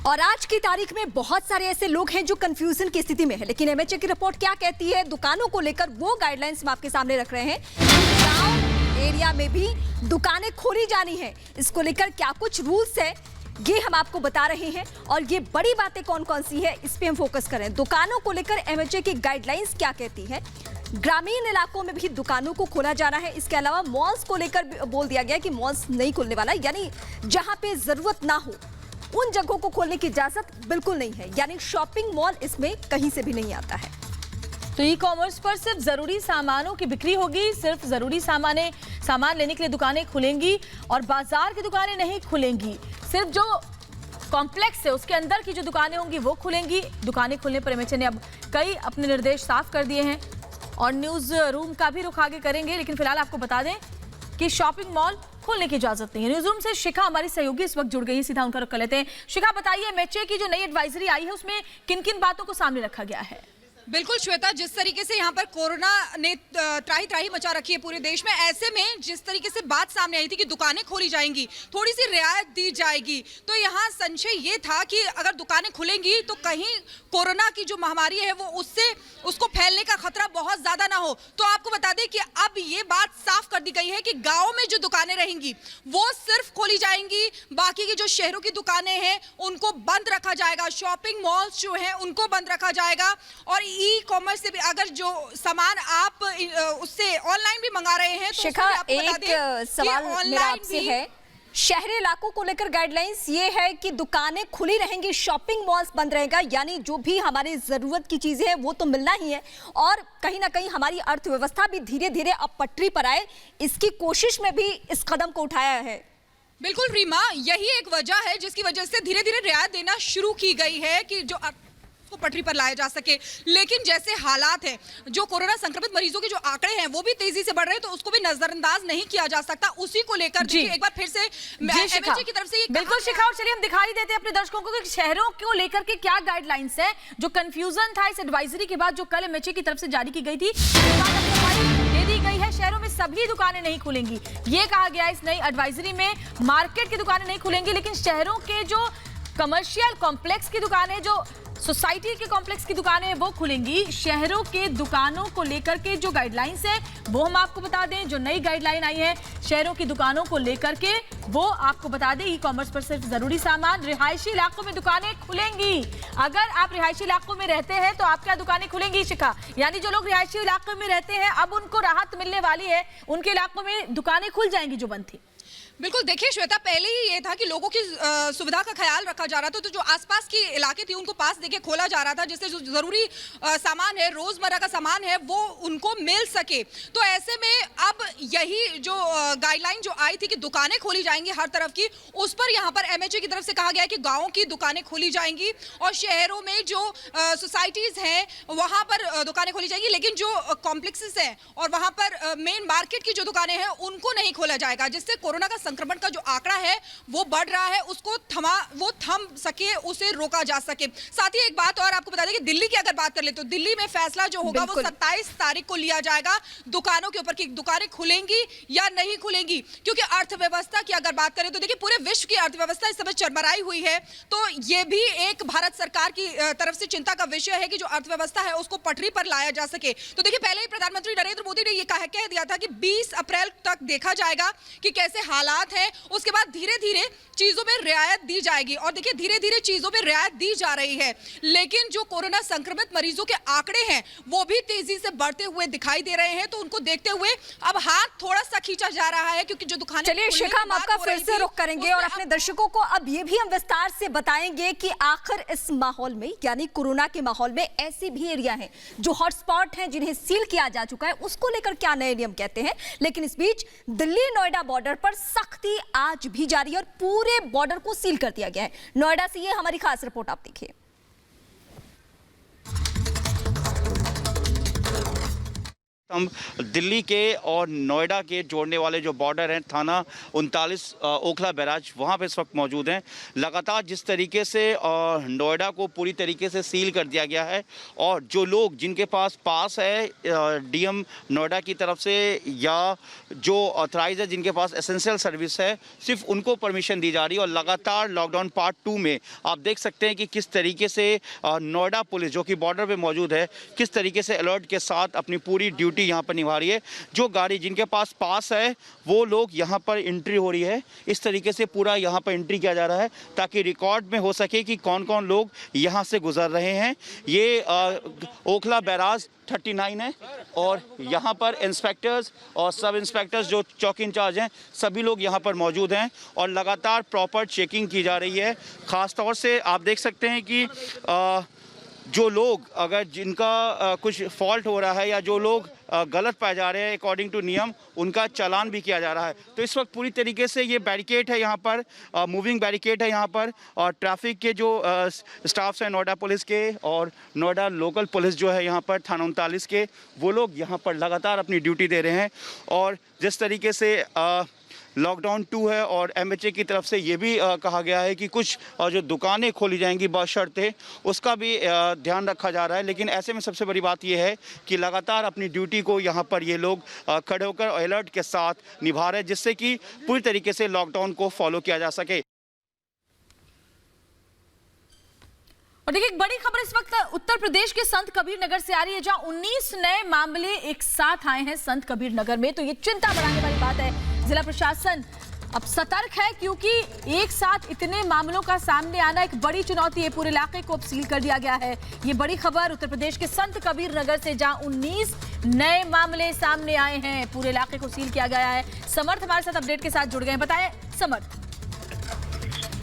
और आज की तारीख में बहुत सारे ऐसे लोग हैं जो कंफ्यूजन की स्थिति में है, लेकिन एमएचए की रिपोर्ट क्या कहती है दुकानों को लेकर, वो गाइडलाइंस हम आपके सामने रख रहे हैं। गांव एरिया में भी दुकानें खोली जानी है, इसको लेकर क्या कुछ रूल्स है ये हम आपको बता रहे हैं। और ये बड़ी बातें कौन कौन सी है इस पे हम फोकस करें। दुकानों को लेकर एमएचए की गाइडलाइंस क्या कहती है। ग्रामीण इलाकों में भी दुकानों को खोला जाना है। इसके अलावा मॉल्स को लेकर बोल दिया गया कि मॉल्स नहीं खुलने वाला, यानी जहां पे जरूरत ना हो उन जगहों को खोलने की इजाजत बिल्कुल नहीं है, यानी शॉपिंग मॉल इसमें कहीं से भी नहीं आता है। तो ई कॉमर्स पर सिर्फ जरूरी सामानों की बिक्री होगी, सिर्फ जरूरी सामान लेने के लिए दुकानें खुलेंगी और बाजार की दुकानें नहीं खुलेंगी। सिर्फ जो कॉम्प्लेक्स है उसके अंदर की जो दुकानें होंगी वो खुलेंगी। दुकानें खुलने पर एमएचए ने अब कई अपने निर्देश साफ कर दिए हैं और न्यूज रूम का भी रुख आगे करेंगे, लेकिन फिलहाल आपको बता दें कि शॉपिंग मॉल खोलने की इजाजत नहीं है। न्यूज रूम से शिखा हमारी सहयोगी इस वक्त जुड़ गई है, सीधा उनका रुख कर लेते हैं। शिखा, बताइए एमएचए की जो नई एडवाइजरी आई है उसमें किन किन बातों को सामने रखा गया है? बिल्कुल श्वेता, जिस तरीके से यहाँ पर कोरोना ने त्राही त्राही मचा रखी है पूरे देश में, ऐसे में जिस तरीके से बात सामने आई थी कि दुकानें खोली जाएंगी, थोड़ी सी रियायत दी जाएगी, तो यहाँ संशय ये था कि अगर दुकानें खुलेंगी तो कहीं कोरोना की जो महामारी है वो उसको फैलने का खतरा बहुत ज्यादा ना हो। तो आपको बता दें कि अब ये बात साफ कर दी गई है कि गाँव में जो दुकानें रहेंगी वो सिर्फ खोली जाएंगी, बाकी की जो शहरों की दुकानें हैं उनको बंद रखा जाएगा, शॉपिंग मॉल्स जो है उनको बंद रखा जाएगा। और ई कॉमर्स से भी अगर जो सामान आप उससे ऑनलाइन भी मंगा रहे हैं तो शिखा, एक सवाल मेरा आपसे है, शहरी इलाकों को लेकर गाइडलाइंस ये है कि दुकानें खुली रहेंगी, शॉपिंग मॉल्स बंद रहेगा, यानी जो भी हमारी जरूरत की चीजें हैं वो तो मिलना ही है और कहीं ना कहीं हमारी अर्थव्यवस्था भी धीरे धीरे अब पटरी पर आए, इसकी कोशिश में भी इस कदम को उठाया है। बिल्कुल रीमा, यही एक वजह है जिसकी वजह से धीरे धीरे रियायत देना शुरू की गई है कि जो को पटरी पर लाया जा सके। लेकिन जैसे हालात हैं, जो कोरोना संक्रमित मरीजों के जो आंकड़े हैं वो भी तेजी से बढ़ रहे हैं, तो उसको भी नजरअंदाज नहीं किया जा सकता। उसी को लेकर एक बार फिर से एमएचए की तरफ से बिल्कुल शिखा, और चलिए हम दिखाई देते हैं अपने दर्शकों को कि शहरों को लेकर के क्या गाइडलाइंस है। जो कंफ्यूजन था इस एडवाइजरी के बाद जो कल एमएचए की तरफ से जारी की गई थी, दे दी गई है। शहरों में सभी दुकानें नहीं खुलेंगी, ये कहा गया इस नई एडवाइजरी में। मार्केट की दुकानें नहीं खुलेंगी, लेकिन शहरों के जो कमर्शियल कॉम्प्लेक्स की दुकानें, जो सोसाइटी के कॉम्प्लेक्स की दुकानें हैं वो खुलेंगी। शहरों के दुकानों को लेकर के जो गाइडलाइंस है वो हम आपको बता दें। जो नई गाइडलाइन आई है शहरों की दुकानों को लेकर के वो आपको बता दें। ई कॉमर्स पर सिर्फ जरूरी सामान, रिहायशी इलाकों में दुकानें खुलेंगी। अगर आप रिहायशी इलाकों में रहते हैं तो आपकी दुकानें खुलेंगी शिखा, यानी जो लोग रिहायशी इलाकों में रहते हैं अब उनको राहत मिलने वाली है, उनके इलाकों में दुकानें खुल जाएंगी जो बंद थी। बिल्कुल, देखिए श्वेता, पहले ही ये था कि लोगों की सुविधा का ख्याल रखा जा रहा था, तो जो आसपास की इलाके थी उनको पास देके खोला जा रहा था, जिससे जो जरूरी सामान है, रोजमर्रा का सामान है, वो उनको मिल सके। तो ऐसे में अब यही जो गाइडलाइन जो आई थी कि दुकानें खोली जाएंगी हर तरफ की, उस पर यहाँ पर एमएचए की तरफ से कहा गया है कि गाँव की दुकानें खोली जाएंगी और शहरों में जो सोसाइटीज हैं वहाँ पर दुकानें खोली जाएंगी, लेकिन जो कॉम्प्लेक्सेस हैं और वहाँ पर मेन मार्केट की जो दुकानें हैं उनको नहीं खोला जाएगा, जिससे कोरोना का संक्रमण का जो आंकड़ा है वो बढ़ रहा है उसको थम सके, उसे रोका जा सके। साथ ही एक बात और आपको बता दें कि दिल्ली की अगर बात कर ले तो दिल्ली में फैसला जो होगा वो 27 तारीख को लिया जाएगा दुकानों के ऊपर कि दुकानें खुलेंगी या नहीं खुलेंगी। क्योंकि अर्थव्यवस्था की अगर बात करें तो देखिए पूरे विश्व की अर्थव्यवस्था इस समय चरमराई हुई है, तो ये भी एक भारत सरकार की तरफ से चिंता का विषय है कि जो अर्थव्यवस्था है उसको पटरी पर लाया जा सके। तो देखिए पहले ही प्रधानमंत्री नरेंद्र मोदी ने ये कह दिया था कि 20 अप्रैल तक देखा जाएगा कि कैसे हालात है, उसके बाद धीरे धीरे चीजों में रियायत दी जाएगी। और देखिए धीरे धीरे चीजों में रियायत दी जा रही है, लेकिन जो कोरोना संक्रमित मरीजों के आंकड़े हैं वो भी तेजी से बढ़ते हुए दिखाई दे रहे हैं, तो उनको देखते हुए अब हाथ थोड़ा सा खींचा जा रहा है, क्योंकि जो दुकानें। चलिए शिखा, हम आपका फिर से रुख करेंगे और अपने दर्शकों को अब ये भी हम विस्तार से बताएंगे कि आखिर इस माहौल में, यानी कोरोना के माहौल में, ऐसे भी एरिया हैं जो हॉटस्पॉट हैं जिन्हें सील किया जा चुका है, उसको लेकर क्या नए नियम कहते हैं। लेकिन इस बीच दिल्ली नोएडा बॉर्डर पर सख्ती आज भी जारी है और पूरे बॉर्डर को सील कर दिया गया है। नोएडा से ये हमारी खास रिपोर्ट आप देखिए। हम दिल्ली के और नोएडा के जोड़ने वाले जो बॉर्डर हैं थाना 39 ओखला बैराज वहाँ पे इस वक्त मौजूद हैं। लगातार जिस तरीके से नोएडा को पूरी तरीके से सील कर दिया गया है और जो लोग जिनके पास है डीएम नोएडा की तरफ से या जो ऑथराइज है जिनके पास एसेंशियल सर्विस है सिर्फ उनको परमिशन दी जा रही है। और लगातार लॉकडाउन पार्ट 2 में आप देख सकते हैं कि किस तरीके से नोएडा पुलिस जो कि बॉर्डर पे मौजूद है किस तरीके से अलर्ट के साथ अपनी पूरी ड्यूटी यहाँ पर निभा रही है। जो गाड़ी जिनके पास है वो लोग यहाँ पर एंट्री हो रही है। इस तरीके से पूरा यहाँ पर एंट्री किया जा रहा है ताकि रिकॉर्ड में हो सके कि कौन कौन लोग यहाँ से गुजर रहे हैं। ये ओखला बैराज 39 है और यहाँ पर इंस्पेक्टर्स और सब इंस्पेक्टर्स जो चौकी इंचार्ज हैं सभी लोग यहाँ पर मौजूद हैं और लगातार प्रॉपर चेकिंग की जा रही है। ख़ास तौर से आप देख सकते हैं कि जो लोग अगर जिनका कुछ फॉल्ट हो रहा है या जो लोग गलत पाए जा रहे हैं अकॉर्डिंग टू नियम उनका चालान भी किया जा रहा है। तो इस वक्त पूरी तरीके से ये बैरिकेड है यहाँ पर मूविंग बैरिकेड है यहाँ पर और ट्रैफिक के जो स्टाफ्स हैं नोएडा पुलिस के और नोएडा लोकल पुलिस जो है यहाँ पर थाना 39 के वो लोग यहाँ पर लगातार अपनी ड्यूटी दे रहे हैं। और जिस तरीके से लॉकडाउन 2 है और एमएचए की तरफ से ये भी कहा गया है कि कुछ जो दुकानें खोली जाएंगी बशर्ते उसका भी ध्यान रखा जा रहा है। लेकिन ऐसे में सबसे बड़ी बात ये है कि लगातार अपनी ड्यूटी को यहाँ पर ये लोग खड़े होकर अलर्ट के साथ निभा रहे हैं जिससे कि पूरी तरीके से लॉकडाउन को फॉलो किया जा सके। और देखिए एक बड़ी खबर इस वक्त उत्तर प्रदेश के संत कबीर नगर से आ रही है जहां 19 नए मामले एक साथ आए हैं संत कबीर नगर में। तो ये चिंता बढ़ाने वाली बात है। जिला प्रशासन अब सतर्क है क्योंकि एक साथ इतने मामलों का सामने आना एक बड़ी चुनौती है। पूरे इलाके को अब सील कर दिया गया है। ये बड़ी खबर उत्तर प्रदेश के संत कबीर नगर से जहां 19 नए मामले सामने आए हैं पूरे इलाके को सील किया गया है। समर्थ हमारे साथ अपडेट के साथ जुड़ गए हैं। बताएं समर्थ।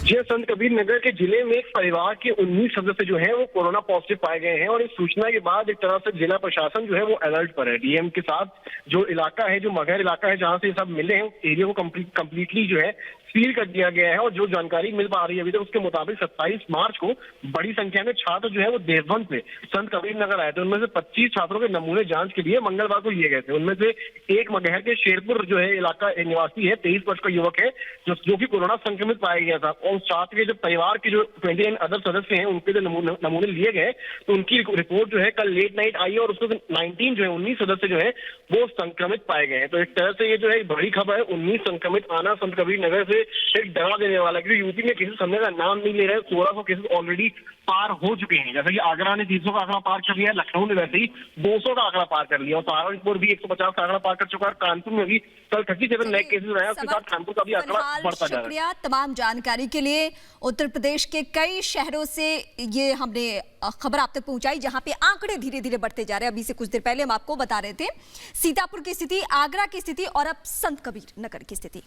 जी संत कबीर नगर के जिले में एक परिवार के 19 सदस्य जो हैं वो कोरोना पॉजिटिव पाए गए हैं और इस सूचना के बाद एक तरह से जिला प्रशासन जो है वो अलर्ट पर है। डीएम के साथ जो इलाका है जो मगहर इलाका है जहां से सब मिले हैं एरिया को कंप्लीटली जो है सील कर दिया गया है। और जो जानकारी मिल पा रही है अभी तक उसके मुताबिक 27 मार्च को बड़ी संख्या में छात्र जो है वो देवबंद में संत कबीर नगर आए थे। उनमें से 25 छात्रों के नमूने जांच के लिए मंगलवार को लिए गए थे। उनमें से एक मगहर के शेरपुर जो है इलाका निवासी है 23 वर्ष का युवक है जो कि कोरोना संक्रमित पाया गया था। और उस छात्र के जो परिवार के जो 29 अदर सदस्य हैं उनके जो नमूने लिए गए तो उनकी रिपोर्ट जो है कल लेट नाइट आई है और उसमें 19 जो है 19 सदस्य जो है वो संक्रमित पाए गए हैं। तो एक तरह से ये जो है बड़ी खबर है। 19 संक्रमित आना संत कबीर नगर से एक डरा देने वाला है क्योंकि यूपी में केसेस हमने का नाम नहीं ले रहे हैं। 1600 केसेस ऑलरेडी पार हो चुके हैं। जैसे कि आगरा ने 300 का आंकड़ा पार कर लिया, लखनऊ ने वैसे ही 200 का आंकड़ा पार कर लिया और सहारनपुर भी 150 का आंकड़ा पार कर चुका है। कानपुर में भी कल 37 नए केसेस आए, उसके साथ कानपुर का भी आंकड़ा बढ़ता जा रहा है। शुक्रिया तमाम जानकारी के लिए। उत्तर प्रदेश के कई शहरों से ये हमने खबर आप तक पहुंचाई जहां पे आंकड़े धीरे धीरे बढ़ते जा रहे हैं। अभी से कुछ देर पहले हम आपको बता रहे थे सीतापुर की स्थिति, आगरा की स्थिति और अब संत कबीर नगर की स्थिति।